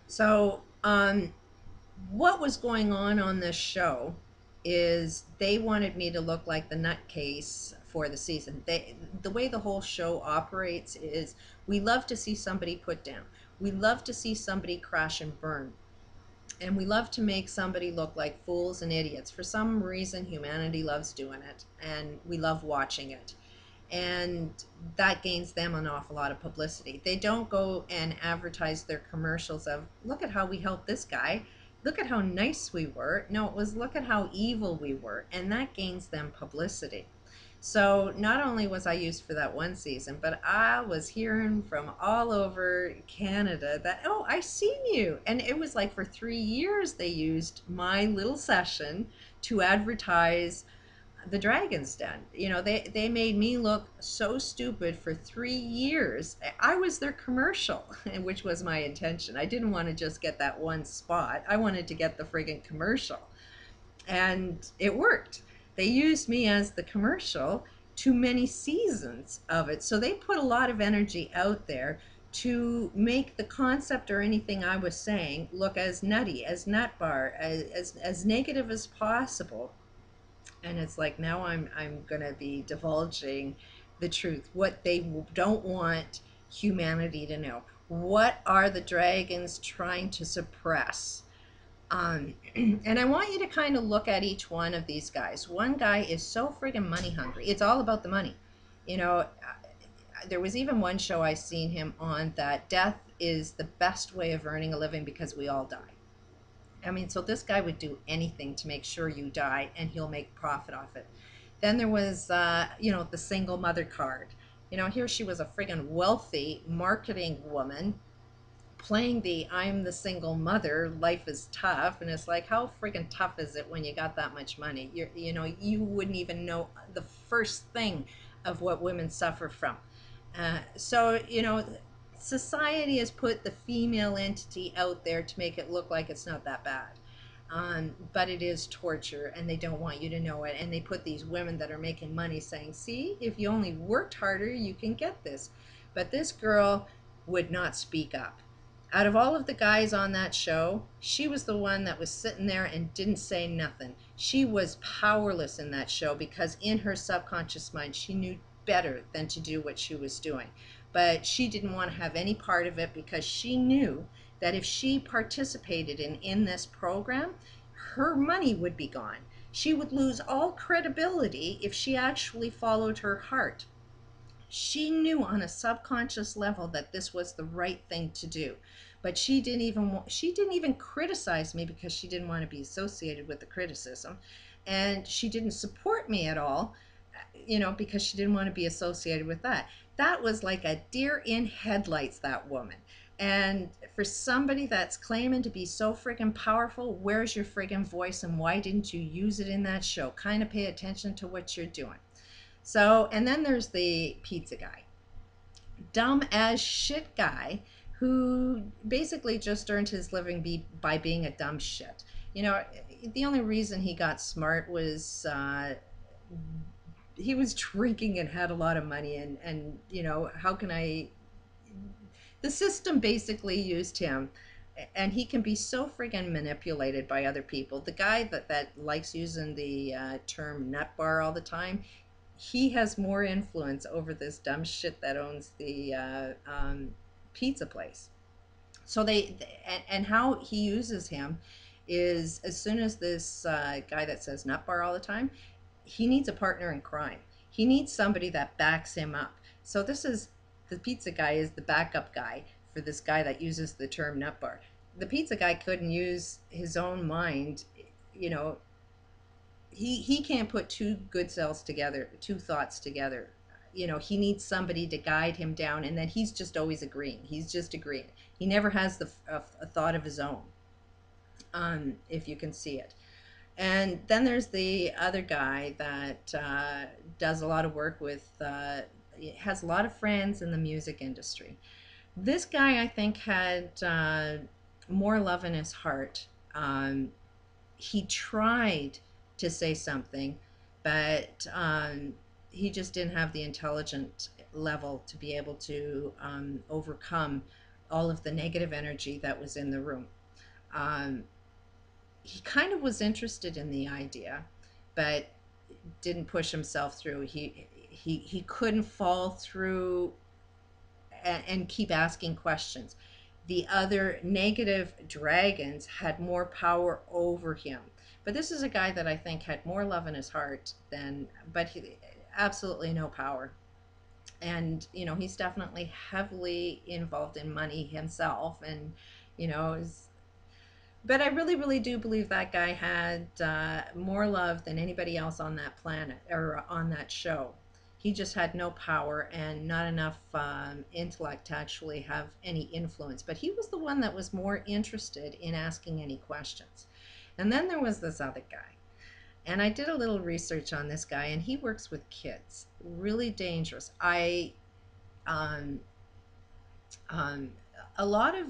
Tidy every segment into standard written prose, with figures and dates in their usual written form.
So, what was going on this show is they wanted me to look like the nutcase for the season. The way the whole show operates is we love to see somebody put down. We love to see somebody crash and burn. And we love to make somebody look like fools and idiots. For some reason, humanity loves doing it, and we love watching it. And that gains them an awful lot of publicity. They don't go and advertise their commercials of, look at how we helped this guy, look at how nice we were. No, it was, look at how evil we were. And that gains them publicity. So not only was I used for that one season, but I was hearing from all over Canada that, oh, I seen you. And it was like for 3 years they used my little session to advertise the Dragon's Den. They made me look so stupid for 3 years. I was their commercial, which was my intention. I didn't want to just get that one spot. I wanted to get the friggin' commercial. And it worked. They used me as the commercial to many seasons of it. So they put a lot of energy out there to make the concept or anything I was saying look as nutty, as nut bar, as negative as possible. And it's like now I'm gonna be divulging the truth, what they don't want humanity to know. What are the dragons trying to suppress? And I want you to kind of look at each one of these guys. One guy is so friggin' money hungry. It's all about the money. You know, there was even one show I seen him on that death is the best way of earning a living because we all die. I mean, so this guy would do anything to make sure you die and he'll make profit off it. Then there was, the single mother card. Here she was a friggin' wealthy marketing woman playing the I'm the single mother, life is tough. And it's like, how friggin' tough is it when you got that much money? You wouldn't even know the first thing of what women suffer from. So, society has put the female entity out there to make it look like it's not that bad. But it is torture, and they don't want you to know it. And they put these women that are making money saying, see, if you only worked harder, you can get this. But this girl would not speak up. Out of all of the guys on that show, she was the one that was sitting there and didn't say nothing. She was powerless in that show because in her subconscious mind, she knew better than to do what she was doing. But she didn't want to have any part of it because she knew that if she participated in this program, her money would be gone. She would lose all credibility if she actually followed her heart. She knew on a subconscious level that this was the right thing to do, but she didn't even criticize me because she didn't want to be associated with the criticism, and she didn't support me at all, because she didn't want to be associated with that. That was like a deer in headlights, that woman. And for somebody that's claiming to be so friggin' powerful, where's your friggin' voice and why didn't you use it in that show? Kind of pay attention to what you're doing. So, and then there's the pizza guy, dumb as shit guy who basically just earned his living by being a dumb shit. You know, the only reason he got smart was he was drinking and had a lot of money, and how can I? The system basically used him, and he can be so friggin' manipulated by other people. The guy that likes using the term nut bar all the time, he has more influence over this dumb shit that owns the pizza place. So and how he uses him is as soon as this guy that says nut bar all the time, he needs a partner in crime. He needs somebody that backs him up. So this is the pizza guy is the backup guy for this guy that uses the term nut bar. The pizza guy couldn't use his own mind, you know, he can't put two good cells together, two thoughts together. He needs somebody to guide him down, and then he's just always agreeing. He's just agreeing. He never has a thought of his own, if you can see it. And then there's the other guy that does a lot of work with, has a lot of friends in the music industry. This guy, I think, had more love in his heart. He tried to say something, but he just didn't have the intelligent level to be able to overcome all of the negative energy that was in the room. Um, he kind of was interested in the idea, but didn't push himself through. He couldn't fall through and keep asking questions. The other negative dragons had more power over him. But this is a guy that I think had more love in his heart than, but he absolutely no power. And he's definitely heavily involved in money himself, and is, but I really, really do believe that guy had more love than anybody else on that planet or on that show. He just had no power and not enough intellect to actually have any influence. But he was the one that was more interested in asking any questions. And then there was this other guy. And I did a little research on this guy, and he works with kids. Really dangerous. Um, um, a lot of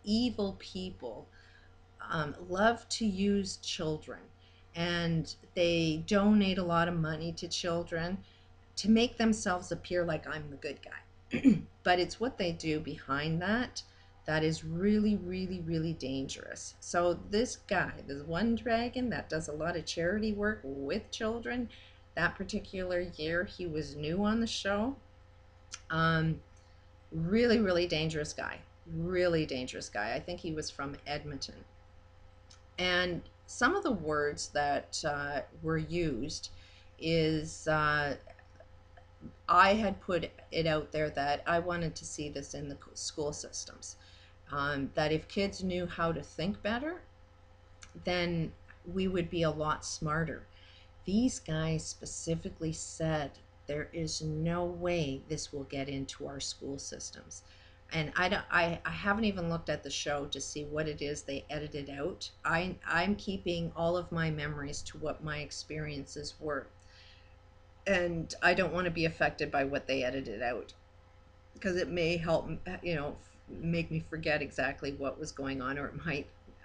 evil people love to use children, and they donate a lot of money to children to make themselves appear like I'm the good guy. But it's what they do behind that that is really, really, really dangerous. So this guy, this one dragon that does a lot of charity work with children, that particular year he was new on the show. Really, really dangerous guy. Really dangerous guy. I think he was from Edmonton. And some of the words that were used is I had put it out there that I wanted to see this in the school systems. That if kids knew how to think better, then we would be a lot smarter. These guys specifically said there is no way this will get into our school systems. And I haven't even looked at the show to see what it is they edited out. I'm keeping all of my memories to what my experiences were. And I don't want to be affected by what they edited out, because it may help, make me forget exactly what was going on, or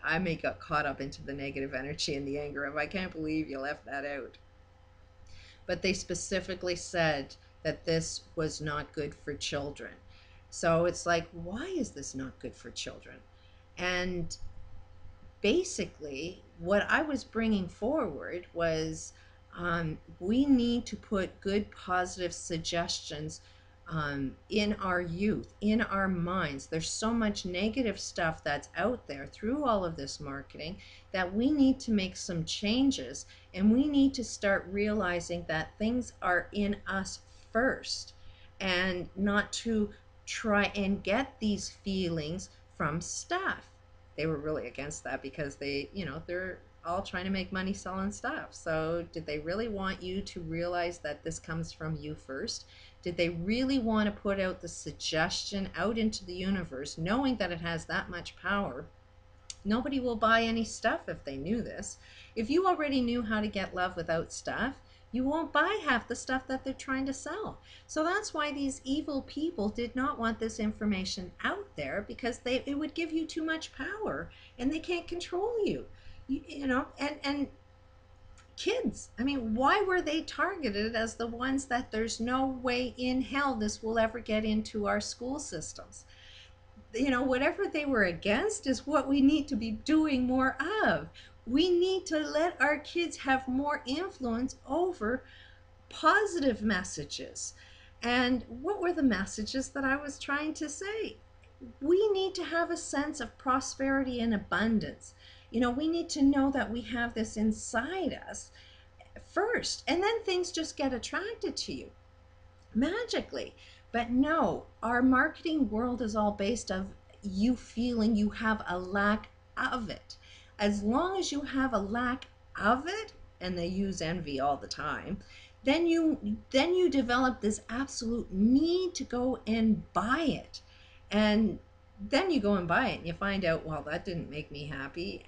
I may get caught up into the negative energy and the anger of, I can't believe you left that out. But they specifically said that this was not good for children. So it's like, why is this not good for children? And basically, what I was bringing forward was we need to put good, positive suggestions in our youth, in our minds. There's so much negative stuff that's out there through all of this marketing that we need to make some changes, and we need to start realizing that things are in us first, and not to try and get these feelings from stuff. They were really against that because they're all trying to make money selling stuff. So did they really want you to realize that this comes from you first? Did they really want to put out the suggestion out into the universe, knowing that it has that much power? Nobody will buy any stuff if they knew this. If you already knew how to get love without stuff, you won't buy half the stuff that they're trying to sell. So that's why these evil people did not want this information out there, because it would give you too much power and they can't control you. And kids, I mean, why were they targeted as the ones that there's no way in hell this will ever get into our school systems? Whatever they were against is what we need to be doing more of. We need to let our kids have more influence over positive messages. And what were the messages that I was trying to say? We need to have a sense of prosperity and abundance. We need to know that we have this inside us first, and then things just get attracted to you magically. But no, our marketing world is all based of you feeling you have a lack of it. As long as you have a lack of it, and they use envy all the time, then you develop this absolute need to go and buy it. And then you go and buy it and you find out, well, that didn't make me happy.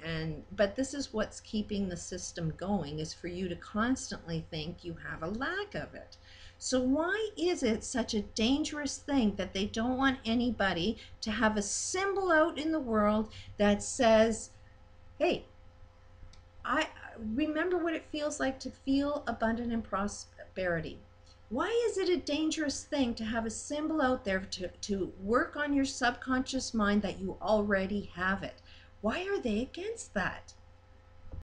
But this is what's keeping the system going, is for you to constantly think you have a lack of it. So why is it such a dangerous thing that they don't want anybody to have a symbol out in the world that says, hey, I remember what it feels like to feel abundant and prosperity. Why is it a dangerous thing to have a symbol out there to work on your subconscious mind that you already have it? Why are they against that?